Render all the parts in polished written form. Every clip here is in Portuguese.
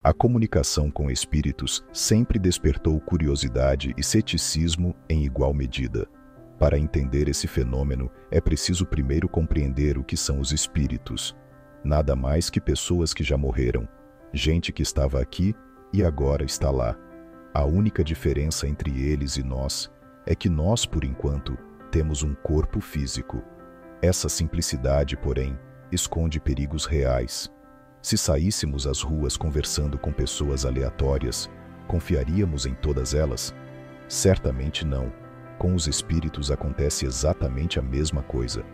A comunicação com espíritos sempre despertou curiosidade e ceticismo em igual medida. Para entender esse fenômeno, é preciso primeiro compreender o que são os espíritos. Nada mais que pessoas que já morreram, gente que estava aqui e agora está lá. A única diferença entre eles e nós é que nós, por enquanto, temos um corpo físico. Essa simplicidade, porém, esconde perigos reais. Se saíssemos às ruas conversando com pessoas aleatórias, confiaríamos em todas elas? Certamente não. Com os espíritos acontece exatamente a mesma coisa.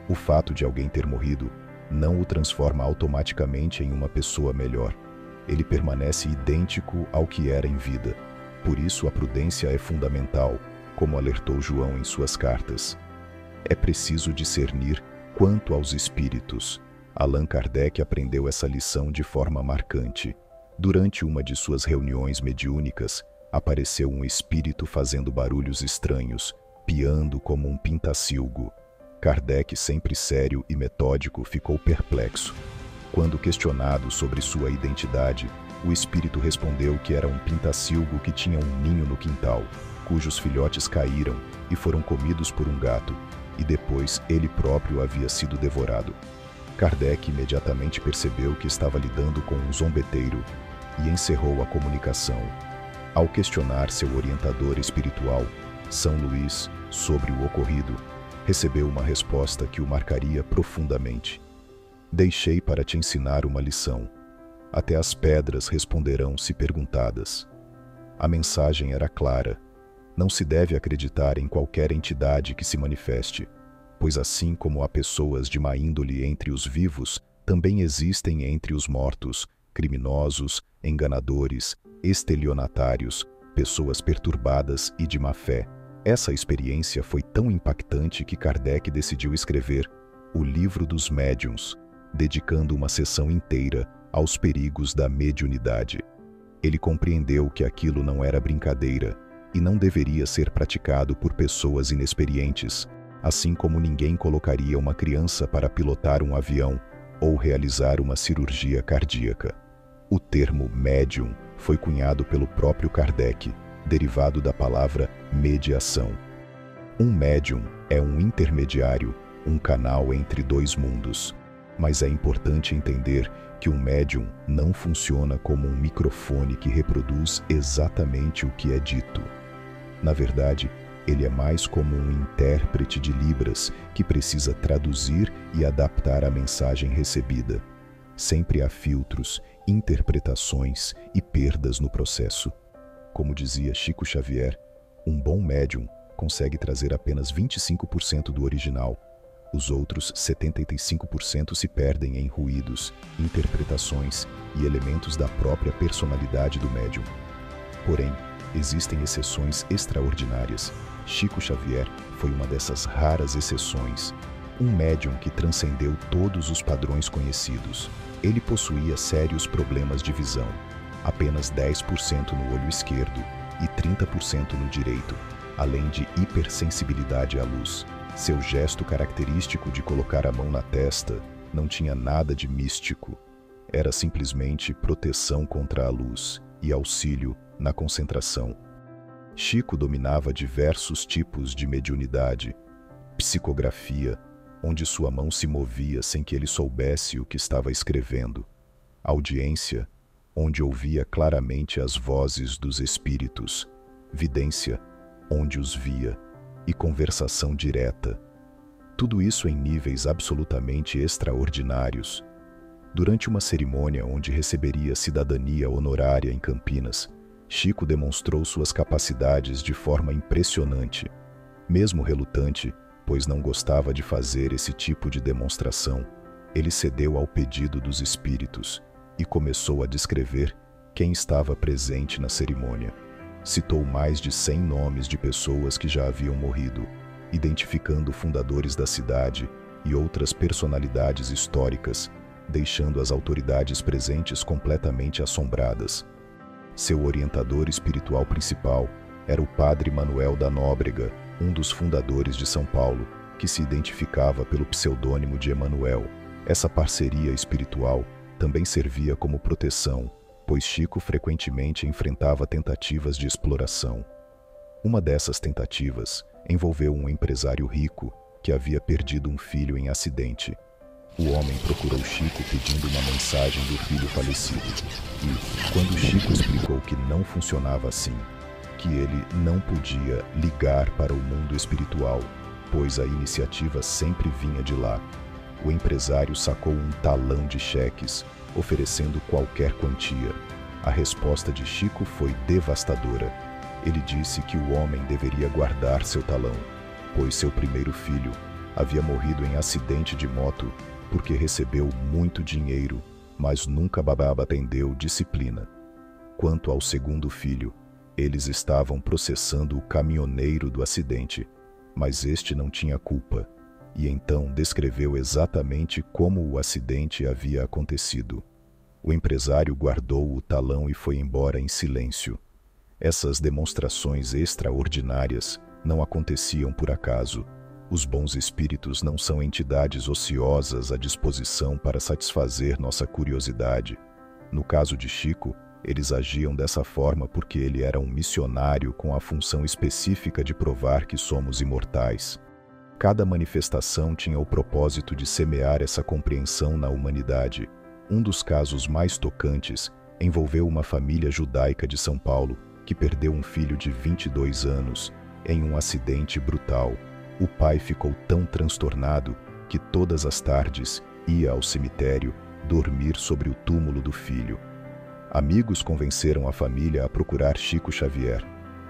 O fato de alguém ter morrido não o transforma automaticamente em uma pessoa melhor. Ele permanece idêntico ao que era em vida. Por isso a prudência é fundamental, como alertou João em suas cartas. É preciso discernir quanto aos espíritos. Allan Kardec aprendeu essa lição de forma marcante. Durante uma de suas reuniões mediúnicas, apareceu um espírito fazendo barulhos estranhos, piando como um pintacilgo. Kardec, sempre sério e metódico, ficou perplexo. Quando questionado sobre sua identidade, o espírito respondeu que era um pintacilgo que tinha um ninho no quintal, cujos filhotes caíram e foram comidos por um gato, e depois ele próprio havia sido devorado. Kardec imediatamente percebeu que estava lidando com um zombeteiro e encerrou a comunicação. Ao questionar seu orientador espiritual, São Luís, sobre o ocorrido, recebeu uma resposta que o marcaria profundamente. Deixei para te ensinar uma lição. Até as pedras responderão se perguntadas. A mensagem era clara. Não se deve acreditar em qualquer entidade que se manifeste, pois assim como há pessoas de má índole entre os vivos, também existem entre os mortos, criminosos, enganadores, estelionatários, pessoas perturbadas e de má fé. Essa experiência foi tão impactante que Kardec decidiu escrever O Livro dos Médiuns, dedicando uma sessão inteira aos perigos da mediunidade. Ele compreendeu que aquilo não era brincadeira e não deveria ser praticado por pessoas inexperientes, assim como ninguém colocaria uma criança para pilotar um avião ou realizar uma cirurgia cardíaca. O termo médium foi cunhado pelo próprio Kardec, derivado da palavra mediação. Um médium é um intermediário, um canal entre dois mundos. Mas é importante entender que um médium não funciona como um microfone que reproduz exatamente o que é dito. Na verdade, ele é mais como um intérprete de Libras que precisa traduzir e adaptar a mensagem recebida. Sempre há filtros, interpretações e perdas no processo. Como dizia Chico Xavier, um bom médium consegue trazer apenas 25% do original. Os outros 75% se perdem em ruídos, interpretações e elementos da própria personalidade do médium. Porém, existem exceções extraordinárias. Chico Xavier foi uma dessas raras exceções, um médium que transcendeu todos os padrões conhecidos. Ele possuía sérios problemas de visão, apenas 10% no olho esquerdo e 30% no direito, além de hipersensibilidade à luz. Seu gesto característico de colocar a mão na testa não tinha nada de místico. Era simplesmente proteção contra a luz e auxílio na concentração. Chico dominava diversos tipos de mediunidade, psicografia, onde sua mão se movia sem que ele soubesse o que estava escrevendo, audiência, onde ouvia claramente as vozes dos espíritos, vidência, onde os via, e conversação direta. Tudo isso em níveis absolutamente extraordinários. Durante uma cerimônia onde receberia cidadania honorária em Campinas, Chico demonstrou suas capacidades de forma impressionante. Mesmo relutante, pois não gostava de fazer esse tipo de demonstração, ele cedeu ao pedido dos espíritos e começou a descrever quem estava presente na cerimônia. Citou mais de 100 nomes de pessoas que já haviam morrido, identificando fundadores da cidade e outras personalidades históricas, deixando as autoridades presentes completamente assombradas. Seu orientador espiritual principal era o padre Manuel da Nóbrega, um dos fundadores de São Paulo, que se identificava pelo pseudônimo de Emanuel. Essa parceria espiritual também servia como proteção, pois Chico frequentemente enfrentava tentativas de exploração. Uma dessas tentativas envolveu um empresário rico que havia perdido um filho em acidente. O homem procurou Chico pedindo uma mensagem do filho falecido. E, quando Chico explicou que não funcionava assim, que ele não podia ligar para o mundo espiritual, pois a iniciativa sempre vinha de lá, o empresário sacou um talão de cheques, oferecendo qualquer quantia. A resposta de Chico foi devastadora. Ele disse que o homem deveria guardar seu talão, pois seu primeiro filho havia morrido em acidente de moto porque recebeu muito dinheiro, mas nunca atendeu disciplina. Quanto ao segundo filho, eles estavam processando o caminhoneiro do acidente, mas este não tinha culpa, e então descreveu exatamente como o acidente havia acontecido. O empresário guardou o talão e foi embora em silêncio. Essas demonstrações extraordinárias não aconteciam por acaso. Os bons espíritos não são entidades ociosas à disposição para satisfazer nossa curiosidade. No caso de Chico, eles agiam dessa forma porque ele era um missionário com a função específica de provar que somos imortais. Cada manifestação tinha o propósito de semear essa compreensão na humanidade. Um dos casos mais tocantes envolveu uma família judaica de São Paulo que perdeu um filho de 22 anos em um acidente brutal. O pai ficou tão transtornado que todas as tardes ia ao cemitério dormir sobre o túmulo do filho. Amigos convenceram a família a procurar Chico Xavier,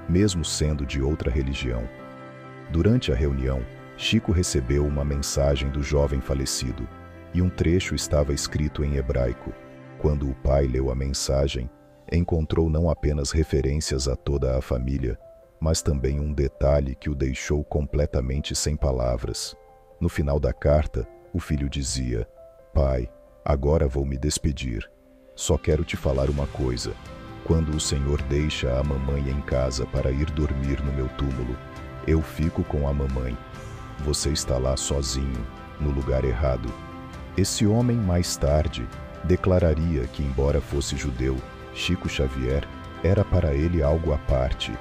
mesmo sendo de outra religião. Durante a reunião, Chico recebeu uma mensagem do jovem falecido, e um trecho estava escrito em hebraico. Quando o pai leu a mensagem, encontrou não apenas referências a toda a família, mas também um detalhe que o deixou completamente sem palavras. No final da carta, o filho dizia: "Pai, agora vou me despedir. Só quero te falar uma coisa. Quando o Senhor deixa a mamãe em casa para ir dormir no meu túmulo, eu fico com a mamãe. Você está lá sozinho, no lugar errado." Esse homem mais tarde declararia que, embora fosse judeu, Chico Xavier era para ele algo à parte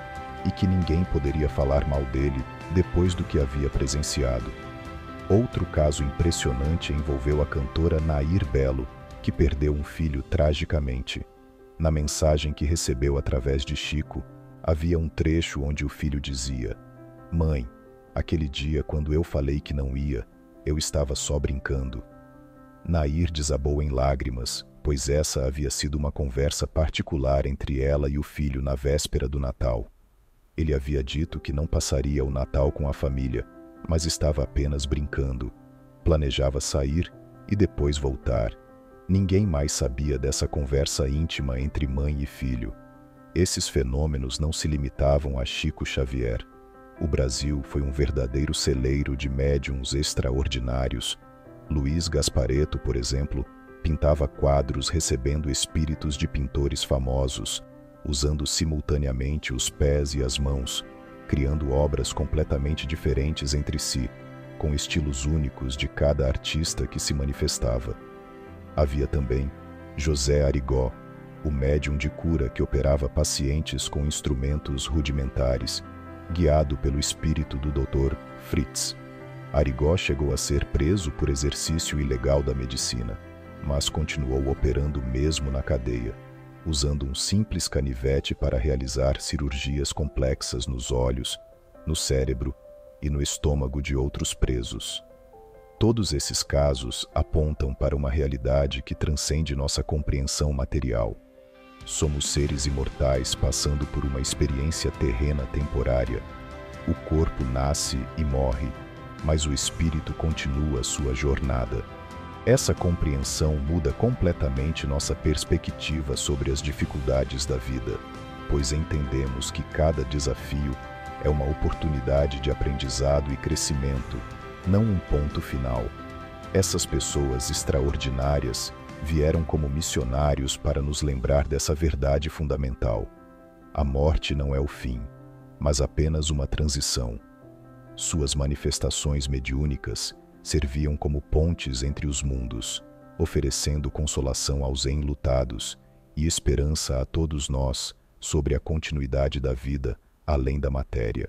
e que ninguém poderia falar mal dele depois do que havia presenciado. Outro caso impressionante envolveu a cantora Nair Belo, que perdeu um filho tragicamente. Na mensagem que recebeu através de Chico, havia um trecho onde o filho dizia: "Mãe, aquele dia quando eu falei que não ia, eu estava só brincando." Nair desabou em lágrimas, pois essa havia sido uma conversa particular entre ela e o filho na véspera do Natal. Ele havia dito que não passaria o Natal com a família, mas estava apenas brincando. Planejava sair e depois voltar. Ninguém mais sabia dessa conversa íntima entre mãe e filho. Esses fenômenos não se limitavam a Chico Xavier. O Brasil foi um verdadeiro celeiro de médiuns extraordinários. Luiz Gasparetto, por exemplo, pintava quadros recebendo espíritos de pintores famosos, usando simultaneamente os pés e as mãos, criando obras completamente diferentes entre si, com estilos únicos de cada artista que se manifestava. Havia também José Arigó, o médium de cura que operava pacientes com instrumentos rudimentares, guiado pelo espírito do Dr. Fritz. Arigó chegou a ser preso por exercício ilegal da medicina, mas continuou operando mesmo na cadeia, usando um simples canivete para realizar cirurgias complexas nos olhos, no cérebro e no estômago de outros presos. Todos esses casos apontam para uma realidade que transcende nossa compreensão material. Somos seres imortais passando por uma experiência terrena temporária. O corpo nasce e morre, mas o espírito continua sua jornada. Essa compreensão muda completamente nossa perspectiva sobre as dificuldades da vida, pois entendemos que cada desafio é uma oportunidade de aprendizado e crescimento, não um ponto final. Essas pessoas extraordinárias vieram como missionários para nos lembrar dessa verdade fundamental. A morte não é o fim, mas apenas uma transição. Suas manifestações mediúnicas serviam como pontes entre os mundos, oferecendo consolação aos enlutados e esperança a todos nós sobre a continuidade da vida além da matéria.